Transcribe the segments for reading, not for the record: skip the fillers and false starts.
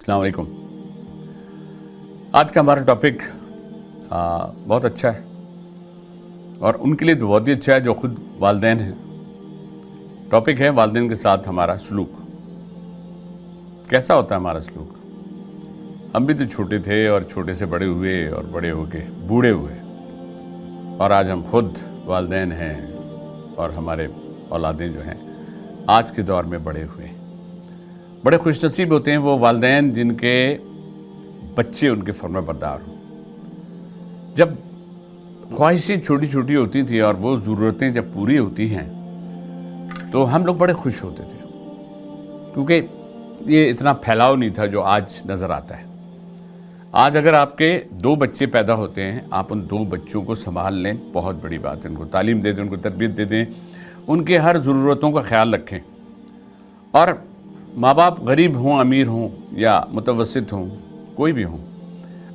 अस्सलाम वालेकुम। आज का हमारा टॉपिक बहुत अच्छा है और उनके लिए तो बहुत ही अच्छा है जो खुद वालिदैन हैं। टॉपिक है वालिदैन के साथ हमारा सलूक। कैसा होता है हमारा सलूक? हम भी तो छोटे थे और छोटे से बड़े हुए और बड़े होके बूढ़े हुए, और आज हम खुद वालिदैन हैं और हमारे औलादें जो हैं आज के दौर में बड़े हुए। बड़े खुशनसीब होते हैं वो वालिदैन जिनके बच्चे उनके फर्माबरदार हों। जब ख्वाहिशें छोटी छोटी होती थी और वो ज़रूरतें जब पूरी होती हैं तो हम लोग बड़े खुश होते थे, क्योंकि ये इतना फैलाव नहीं था जो आज नज़र आता है। आज अगर आपके 2 बच्चे पैदा होते हैं, आप उन 2 बच्चों को संभाल लें, बहुत बड़ी बात है। उनको तालीम दे दें, उनको तरबियत दे दें, उनके हर ज़रूरतों का ख्याल रखें। और माँ बाप गरीब हों, अमीर हों या मुतवस्सित हों, कोई भी हों,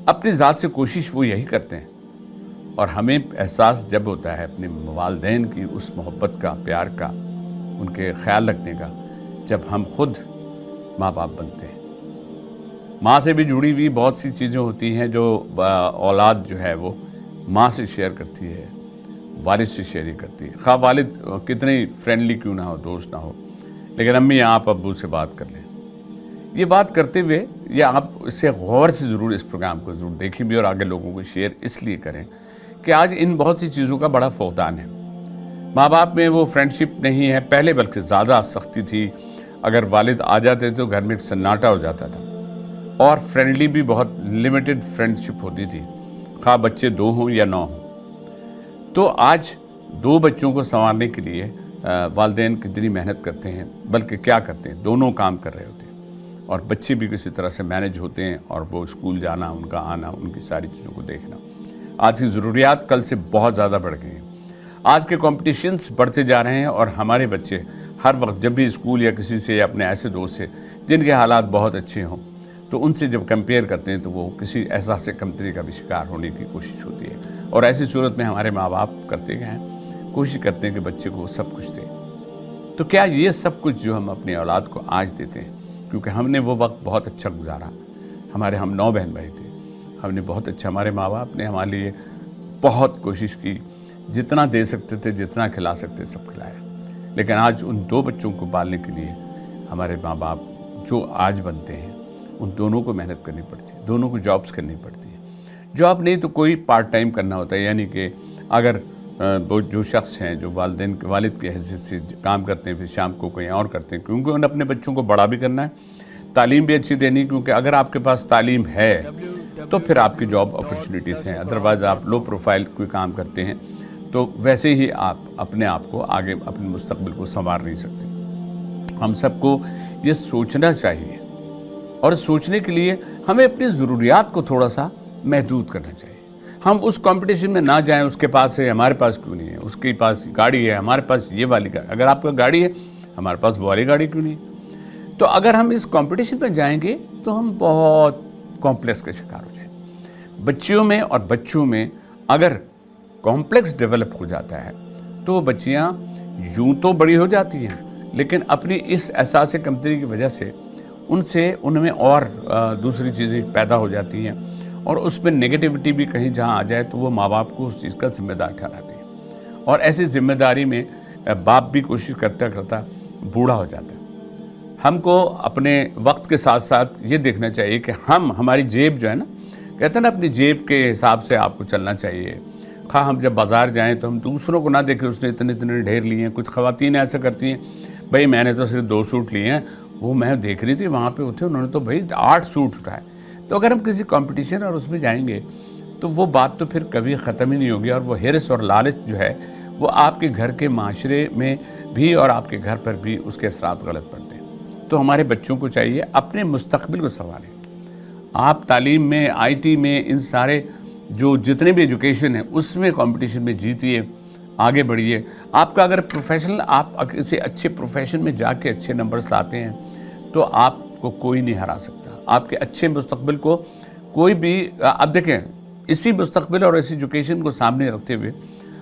अपनी ज़ात से कोशिश वो यही करते हैं। और हमें एहसास जब होता है अपने वालिदैन की उस मोहब्बत का, प्यार का, उनके ख्याल रखने का, जब हम खुद माँ बाप बनते हैं। माँ से भी जुड़ी हुई बहुत सी चीज़ें होती हैं जो औलाद जो है वो माँ से शेयर करती है, वालिद से शेयर करती है। खा वालिद कितने फ्रेंडली क्यों ना हो, दोस्त ना हो, लेकिन अम्मी आप अब्बू से बात कर लें। ये बात करते हुए या आप इससे गौर से ज़रूर इस प्रोग्राम को ज़रूर देखें भी और आगे लोगों को शेयर इसलिए करें कि आज इन बहुत सी चीज़ों का बड़ा फौकदान है। माँ बाप में वो फ्रेंडशिप नहीं है, पहले बल्कि ज़्यादा सख्ती थी। अगर वालिद आ जाते तो घर में एक सन्नाटा हो जाता था और फ्रेंडली भी बहुत लिमिटेड फ्रेंडशिप होती थी, खा बच्चे 2 हों या 9 हों। तो आज 2 बच्चों को संभालने के लिए वालिदैन कितनी मेहनत करते हैं, बल्कि क्या करते हैं, दोनों काम कर रहे होते हैं और बच्चे भी किसी तरह से मैनेज होते हैं और वो स्कूल जाना, उनका आना, उनकी सारी चीज़ों को देखना। आज की ज़रूरियात कल से बहुत ज़्यादा बढ़ गई हैं। आज के कॉम्पिटिशन्स बढ़ते जा रहे हैं और हमारे बच्चे हर वक्त जब भी स्कूल या किसी से या अपने ऐसे दोस्त से जिनके हालात बहुत अच्छे हों तो उनसे जब कंपेयर करते हैं तो वो किसी एहसास कमतरी का भी शिकार होने की कोशिश होती है। और ऐसी सूरत में हमारे माँ बाप करते गए हैं, कोशिश करते हैं कि बच्चे को सब कुछ दें। तो क्या ये सब कुछ जो हम अपनी औलाद को आज देते हैं, क्योंकि हमने वो वक्त बहुत अच्छा गुजारा, हम 9 बहन भाई थे, हमने बहुत अच्छा, हमारे माँ बाप ने हमारे लिए बहुत कोशिश की, जितना दे सकते थे, जितना खिला सकते सब खिलाया। लेकिन आज उन 2 बच्चों को पालने के लिए हमारे माँ बाप जो आज बनते हैं उन दोनों को मेहनत करनी पड़ती है, दोनों को जॉब्स करनी पड़ती है। जॉब नहीं तो कोई पार्ट टाइम करना होता है, यानी कि अगर वो जो शख्स हैं जो वालिद की हैसियत से काम करते हैं, फिर शाम को कहीं और करते हैं, क्योंकि उन्हें अपने बच्चों को बड़ा भी करना है, तालीम भी अच्छी देनी, क्योंकि अगर आपके पास तालीम है तो फिर आपकी जॉब अपॉर्चुनिटीज़ हैं। अदरवाइज़ आप लो प्रोफाइल कोई काम करते हैं तो वैसे ही आप अपने आप को आगे अपने मुस्तकबिल को संवार नहीं सकते। हम सबको ये सोचना चाहिए और सोचने के लिए हमें अपनी ज़रूरियात को थोड़ा सा महदूद करना चाहिए। हम उस कंपटीशन में ना जाएं, उसके पास है हमारे पास क्यों नहीं है, उसके पास गाड़ी है हमारे पास ये वाली गाड़ी, अगर आपका गाड़ी है हमारे पास वो वाली गाड़ी क्यों नहीं है। तो अगर हम इस कंपटीशन में जाएंगे तो हम बहुत कॉम्प्लेक्स का शिकार हो जाएंगे। बच्चों में अगर कॉम्प्लेक्स डेवलप हो जाता है तो वो बच्चियाँ यूं तो बड़ी हो जाती हैं, लेकिन अपनी इस एहसास कमतरी की वजह से उनमें और दूसरी चीज़ें पैदा हो जाती हैं और उसमें नेगेटिविटी भी कहीं जहाँ आ जाए तो वो माँ बाप को उस चीज़ का जिम्मेदार ठहराती है। और ऐसी जिम्मेदारी में बाप भी कोशिश करता करता बूढ़ा हो जाता है। हमको अपने वक्त के साथ साथ ये देखना चाहिए कि हमारी जेब जो है ना, कहते हैं ना, अपनी जेब के हिसाब से आपको चलना चाहिए। हम जब बाज़ार जाएं तो हम दूसरों को ना देखें उसने इतने इतने ढेर लिए हैं। कुछ ख़वातीन ऐसा करती हैं, भाई मैंने तो सिर्फ 2 सूट लिए हैं, वो मैं देख रही थी वहाँ पे होते उन्होंने तो भाई 8 सूट उठाए। तो अगर हम किसी कंपटीशन और उसमें जाएंगे तो वो बात तो फिर कभी ख़त्म ही नहीं होगी और वो हिर्स और लालच जो है वो आपके घर के माशरे में भी और आपके घर पर भी उसके असरात गलत पड़ते हैं। तो हमारे बच्चों को चाहिए अपने मुस्तकबिल को संभालें। आप तालीम में, IT में, इन सारे जो जितने भी एजुकेशन है उसमें कंपटीशन में जीतिए, आगे बढ़िए। आपका अगर प्रोफेशनल, आप किसी अच्छे प्रोफेशन में जाके अच्छे नंबर्स लाते हैं तो आपको कोई नहीं हरा सकता। आपके अच्छे मुस्तकबिल को कोई भी, अब देखें, इसी मुस्तकबिल और इसी एजुकेशन को सामने रखते हुए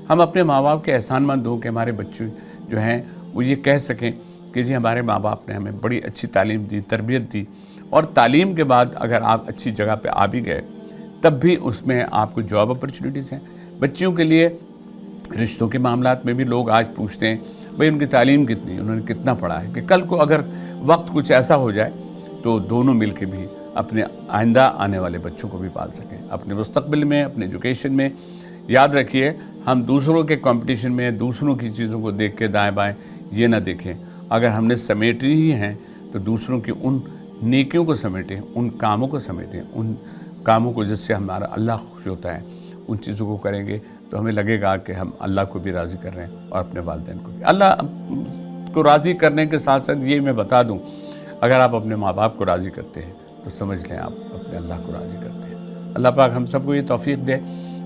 हम अपने माँ बाप के एहसानमंद हों कि हमारे बच्चे जो हैं वो ये कह सकें कि जी हमारे माँ बाप ने हमें बड़ी अच्छी तालीम दी, तरबियत दी اور تعلیم کے بعد اگر آپ اچھی جگہ پہ آ بھی گئے تب بھی اس میں آپ کو جاب اپرچونیٹیز ہیں. بچیوں کے لیے رشتوں کے معاملات میں بھی لوگ آج پوچھتے ہیں بھئی ان کی تعلیم کتنی، انہوں نے کتنا پڑھا ہے، کہ کل کو اگر وقت کچھ ایسا ہو جائے تو دونوں مل کے بھی اپنے آئندہ آنے والے بچوں کو بھی پال سکیں. اپنے مستقبل میں، اپنے ایجوکیشن میں یاد رکھیے ہم دوسروں کے کمپٹیشن میں دوسروں کی چیزوں کو دیکھ کے دائیں بائیں یہ نہ دیکھیں. اگر ہم نے سمیٹی ہی ہیں تو دوسروں کی ان نیکیوں کو سمیٹیں، ان کاموں کو سمیٹیں، ان کاموں کو جس سے ہمارا اللہ خوش ہوتا ہے ان چیزوں کو کریں گے تو ہمیں لگے گا کہ ہم اللہ کو بھی راضی کر رہے ہیں اور اپنے والدین کو بھی. اللہ کو راضی کرنے کے ساتھ ساتھ یہ میں بتا دوں، اگر آپ اپنے ماں باپ کو راضی کرتے ہیں تو سمجھ لیں آپ اپنے اللہ کو راضی کرتے ہیں. اللہ پاک ہم سب کو یہ توفیق دے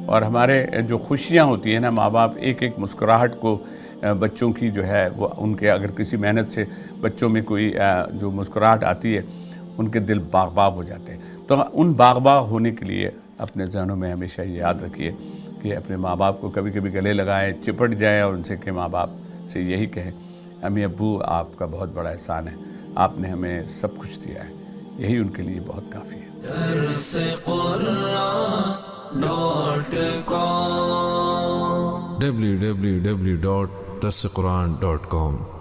اور ہمارے جو خوشیاں ہوتی ہیں نا، ماں باپ ایک ایک مسکراہٹ کو بچوں کی جو ہے وہ ان کے اگر کسی محنت سے بچوں میں کوئی جو مسکراہٹ آتی ہے ان کے دل باغ باغ ہو جاتے ہیں. تو ان باغ باغ ہونے کے لیے اپنے ذہنوں میں ہمیشہ یہ یاد رکھیے کہ اپنے ماں باپ کو کبھی کبھی گلے لگائیں، چپٹ جائیں اور ان سے کہ ماں باپ سے یہی کہیں امی ابو آپ کا بہت بڑا احسان ہے، آپ نے ہمیں سب کچھ دیا ہے. یہی ان کے لیے بہت کافی ہے. www.darsequran.com